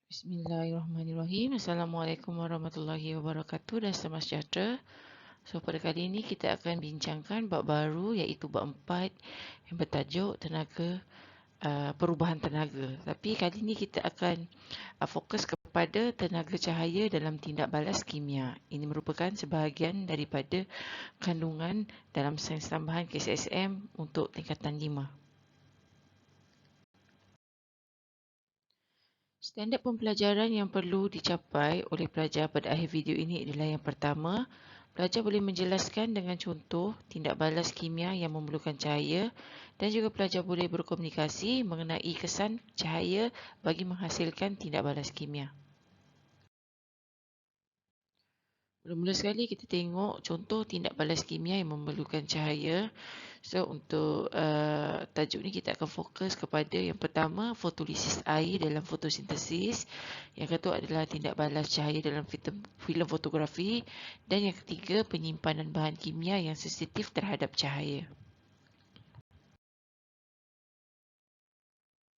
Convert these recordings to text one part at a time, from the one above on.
Bismillahirrahmanirrahim. Assalamualaikum warahmatullahi wabarakatuh dan selamat sejahtera. So pada kali ini kita akan bincangkan bab baru iaitu bab 4 yang bertajuk perubahan tenaga. Tapi kali ini kita akan fokus kepada tenaga cahaya dalam tindak balas kimia. Ini merupakan sebahagian daripada kandungan dalam sains tambahan KSSM untuk tingkatan 5. Standard pembelajaran yang perlu dicapai oleh pelajar pada akhir video ini adalah yang pertama, pelajar boleh menjelaskan dengan contoh tindak balas kimia yang memerlukan cahaya dan juga pelajar boleh berkomunikasi mengenai kesan cahaya bagi menghasilkan tindak balas kimia. Mula-mula sekali kita tengok contoh tindak balas kimia yang memerlukan cahaya. So untuk tajuk ni kita akan fokus kepada yang pertama fotolisis air dalam fotosintesis, yang kedua adalah tindak balas cahaya dalam filem fotografi dan yang ketiga penyimpanan bahan kimia yang sensitif terhadap cahaya.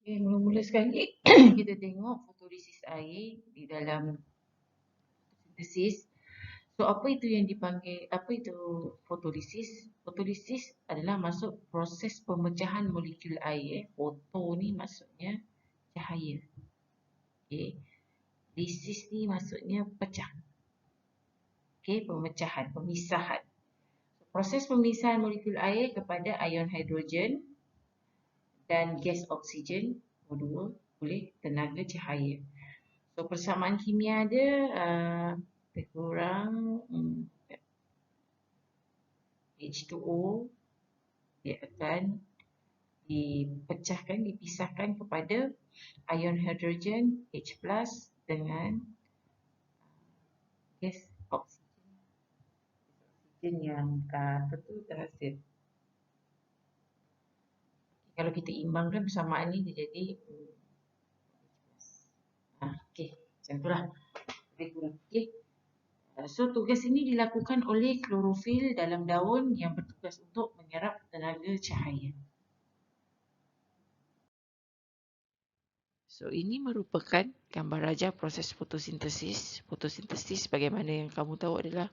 Okay, mula-mula sekali kita tengok fotolisis air di dalam fotosintesis. So, apa itu yang dipanggil, apa itu fotolisis? Fotolisis adalah masuk proses pemecahan molekul air. Foto ni maksudnya cahaya. Okay. Lisis ni maksudnya pecah. Okay, pemecahan, pemisahan. Proses pemisahan molekul air kepada ion hidrogen dan gas oksigen, kedua, oleh tenaga cahaya. So, persamaan kimia dia lebih kurang H2O dia akan dipecahkan, dipisahkan kepada ion hidrogen H+ dengan gas oksigen yang terhasil. Kalau kita imbangkan persamaan ni dia jadi okey, macam itulah. Okey. So tugas ini dilakukan oleh klorofil dalam daun yang bertugas untuk menyerap tenaga cahaya. So ini merupakan gambar rajah proses fotosintesis. Fotosintesis bagaimana yang kamu tahu adalah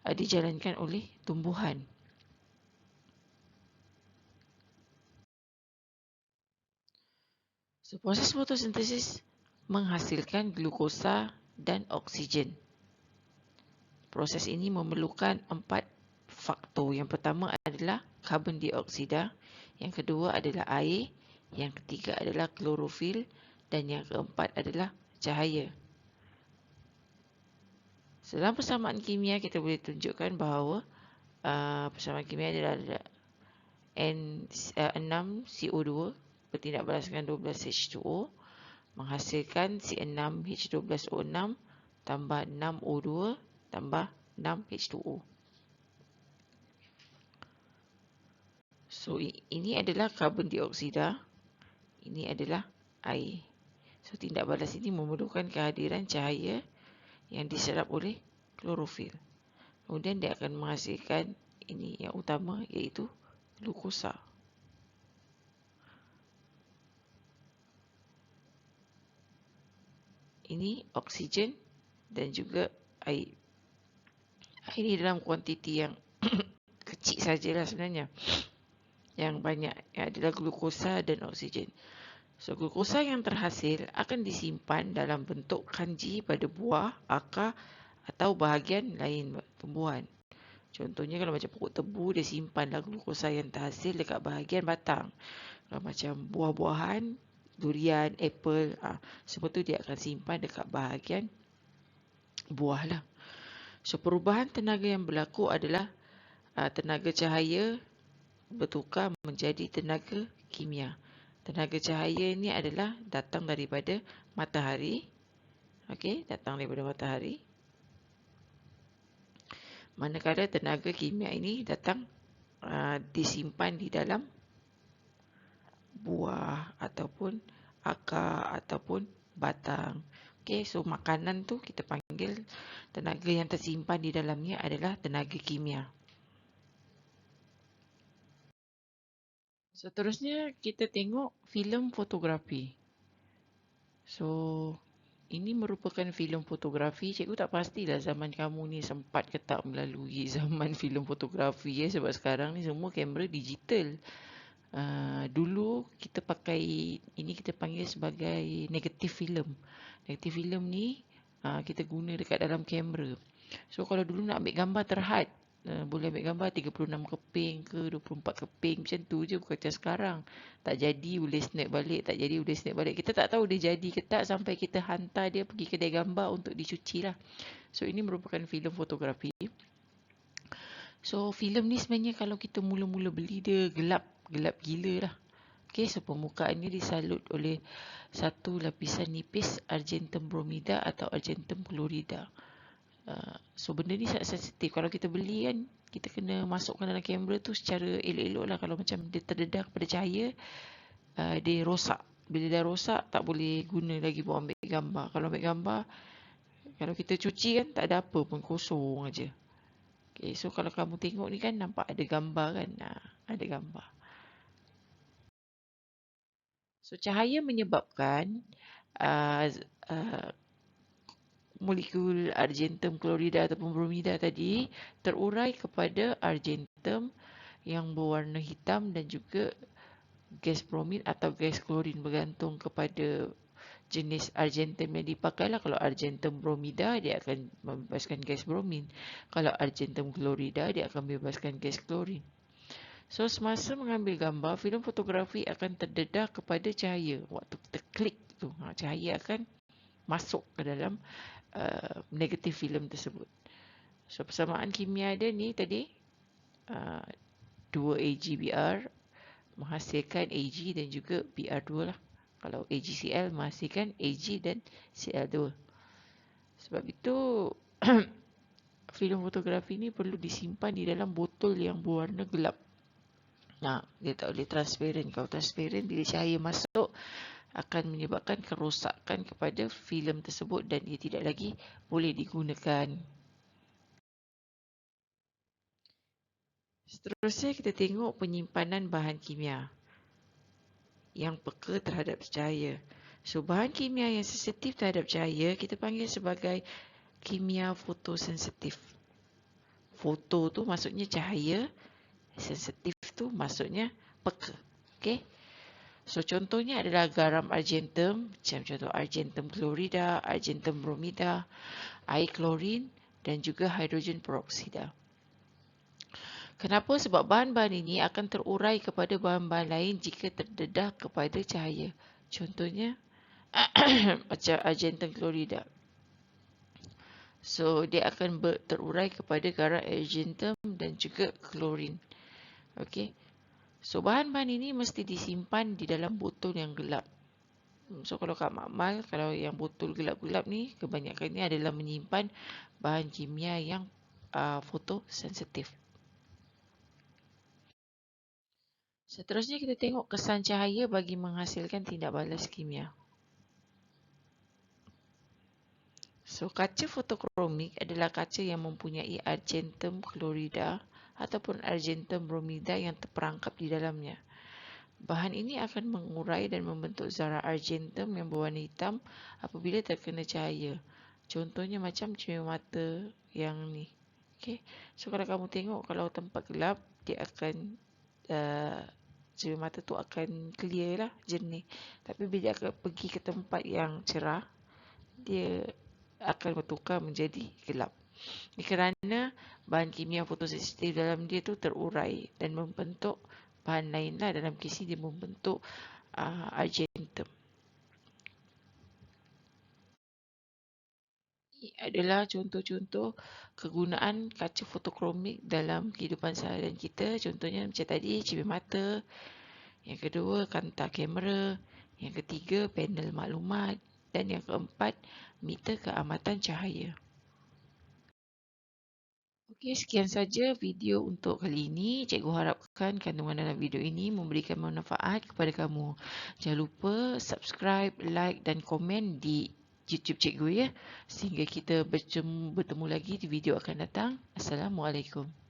dijalankan oleh tumbuhan. So, proses fotosintesis menghasilkan glukosa dan oksigen. Proses ini memerlukan 4 faktor. Yang pertama adalah karbon dioksida, yang kedua adalah air, yang ketiga adalah klorofil dan yang keempat adalah cahaya. So, dalam persamaan kimia kita boleh tunjukkan bahawa persamaan kimia adalah N6CO2 bertindak balas dengan 12H2O menghasilkan C6H12O6 tambah 6O2 tambah 6H2O. So, ini adalah karbon dioksida, ini adalah air. So, tindak balas ini memerlukan kehadiran cahaya yang diserap oleh klorofil. Kemudian dia akan menghasilkan ini yang utama iaitu glukosa. Ini oksigen dan juga air. Air ini dalam kuantiti yang kecil sajalah sebenarnya. Yang banyak adalah glukosa dan oksigen. So, glukosa yang terhasil akan disimpan dalam bentuk kanji pada buah, akar atau bahagian lain tumbuhan. Contohnya kalau macam pokok tebu, dia simpanlah glukosa yang terhasil dekat bahagian batang. Kalau macam buah-buahan, durian, apple, semua tu dia akan simpan dekat bahagian buah lah. So, perubahan tenaga yang berlaku adalah tenaga cahaya bertukar menjadi tenaga kimia. Tenaga cahaya ini adalah datang daripada matahari. Okey, datang daripada matahari. Manakala tenaga kimia ini datang disimpan di dalam buah ataupun akar ataupun batang. Okey, so makanan tu kita panggil tenaga yang tersimpan di dalamnya adalah tenaga kimia. Seterusnya kita tengok filem fotografi. So, ini merupakan filem fotografi. Cikgu tak pastilah zaman kamu ni sempat ke tak melalui zaman filem fotografi ya, sebab sekarang ni semua kamera digital. Dulu kita pakai, ini kita panggil sebagai negatif filem. Negatif filem ni kita guna dekat dalam kamera. So kalau dulu nak ambil gambar terhad, boleh ambil gambar 36 keping ke 24 keping, macam tu je. Bukan macam sekarang, tak jadi boleh snap balik, tak jadi boleh snap balik. Kita tak tahu dia jadi ke tak sampai kita hantar dia pergi kedai gambar untuk dicuci lah. So ini merupakan filem fotografi. So filem ni sebenarnya kalau kita mula-mula beli, dia gelap gila lah. Okay, so permukaannya disalut oleh satu lapisan nipis argentum bromida atau argentum chlorida. So benda ni sangat sensitif. Kalau kita beli kan, kita kena masukkan dalam kamera tu secara elok-elok lah. Kalau macam dia terdedah kepada cahaya, dia rosak. Bila dah rosak, tak boleh guna lagi buat ambil gambar. Kalau ambil gambar, kalau kita cuci kan, tak ada apa pun, kosong aja. Okay, so kalau kamu tengok ni kan, nampak ada gambar kan? Ada gambar. So cahaya menyebabkan molekul argentum chlorida ataupun bromida tadi terurai kepada argentum yang berwarna hitam dan juga gas bromin atau gas klorin, bergantung kepada jenis argentum yang dipakai lah. Kalau argentum bromida, dia akan membebaskan gas bromin. Kalau argentum chlorida, dia akan membebaskan gas klorin. So semasa mengambil gambar, filem fotografi akan terdedah kepada cahaya. Waktu kita klik tu, cahaya akan masuk ke dalam negatif filem tersebut. So persamaan kimia dia ni tadi, 2 AgBr menghasilkan Ag dan juga Br2 lah. Kalau AgCl menghasilkan Ag dan Cl2. Sebab itu filem fotografi ni perlu disimpan di dalam botol yang berwarna gelap. Dia tak boleh transparent. Kalau transparent, bila cahaya masuk, akan menyebabkan kerosakan kepada filem tersebut dan ia tidak lagi boleh digunakan. Seterusnya kita tengok penyimpanan bahan kimia yang peka terhadap cahaya. So bahan kimia yang sensitif terhadap cahaya kita panggil sebagai kimia fotosensitif. Foto tu maksudnya cahaya, sensitif tu maksudnya peka. Okay? So contohnya adalah garam argentum, macam contoh argentum chlorida, argentum bromida, air klorin dan juga hidrogen peroksida. Kenapa? Sebab bahan-bahan ini akan terurai kepada bahan-bahan lain jika terdedah kepada cahaya. Contohnya macam argentum chlorida. So dia akan terurai kepada garam argentum dan juga klorin. Okey. So bahan-bahan ini mesti disimpan di dalam botol yang gelap. So kalau kat makmal, kalau yang botol gelap-gelap ni, kebanyakannya adalah menyimpan bahan kimia yang fotosensitif. Seterusnya kita tengok kesan cahaya bagi menghasilkan tindak balas kimia. So kaca fotokromik adalah kaca yang mempunyai argentum chlorida ataupun argentum bromida yang terperangkap di dalamnya. Bahan ini akan mengurai dan membentuk zarah argentum yang berwarna hitam apabila terkena cahaya. Contohnya macam cermin mata yang ni. Okay. So kalau kamu tengok, kalau tempat gelap, dia akan cermin mata tu akan clear lah, jernih. Tapi bila akan pergi ke tempat yang cerah, dia akan bertukar menjadi gelap. Ini kerana bahan kimia fotosensitif dalam dia tu terurai dan membentuk bahan lain lah. Dalam kes ini dia membentuk argentum. Ini adalah contoh-contoh kegunaan kaca fotokromik dalam kehidupan seharian kita. Contohnya macam tadi, cermin mata. Yang kedua, kanta kamera. Yang ketiga, panel maklumat. Dan yang keempat, meter keamatan cahaya. Okey, sekian saja video untuk kali ini. Cikgu harapkan kandungan dalam video ini memberikan manfaat kepada kamu. Jangan lupa subscribe, like dan komen di YouTube cikgu ya. Sehingga kita bertemu lagi di video akan datang. Assalamualaikum.